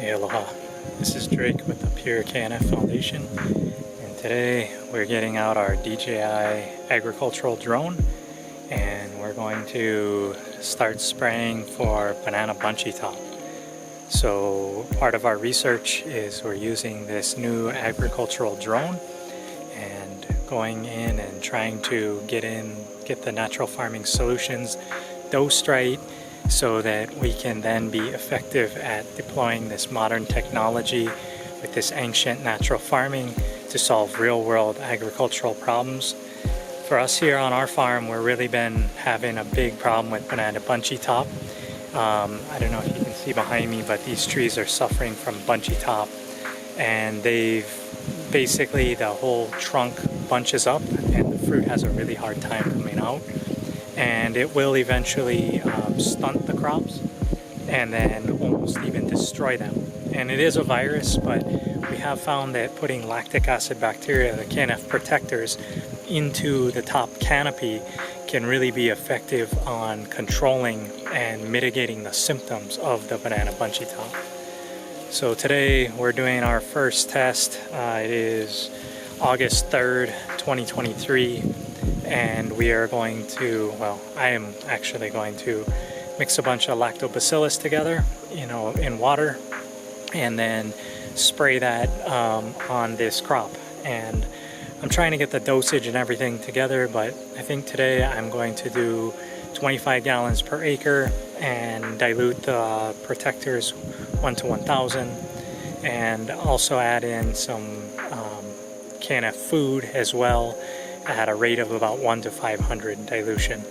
Hey, aloha. This is Drake with the Pure KNF Foundation, and today we're getting out our DJI agricultural drone, and we're going to start spraying for banana bunchy top. So part of our research is we're using this new agricultural drone and going in and trying to get the natural farming solutions dosed right, so that we can then be effective at deploying this modern technology with this ancient natural farming to solve real-world agricultural problems. For us here on our farm, we've really been having a big problem with banana bunchy top. I don't know if you can see behind me, but these trees are suffering from bunchy top, and basically the whole trunk bunches up and the fruit has a really hard time coming out, and it will eventually stunt the crops and then almost even destroy them. And it is a virus, but we have found that putting lactic acid bacteria, the KNF protectors, into the top canopy can really be effective on controlling and mitigating the symptoms of the banana bunchy top. So today we're doing our first test. It is August 3rd, 2023. And we are going to, well, I am actually going to mix a bunch of lactobacillus together, in water, and then spray that on this crop. And I'm trying to get the dosage and everything together, but I think today I'm going to do 25 gallons per acre and dilute the protectors 1 to 1,000, and also add in some KNF food as well, at a rate of about 1 to 500 dilution.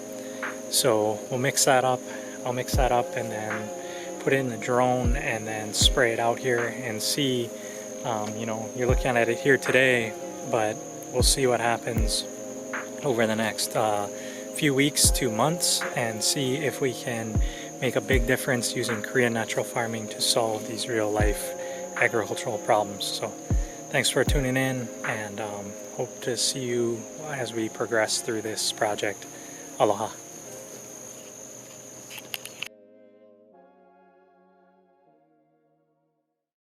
So we'll mix that up. I'll mix that up and then put it in the drone and then spray it out here and see. You're looking at it here today, but we'll see what happens over the next few weeks to months, and see if we can make a big difference using Korean natural farming to solve these real life agricultural problems. So thanks for tuning in, and hope to see you as we progress through this project. Aloha.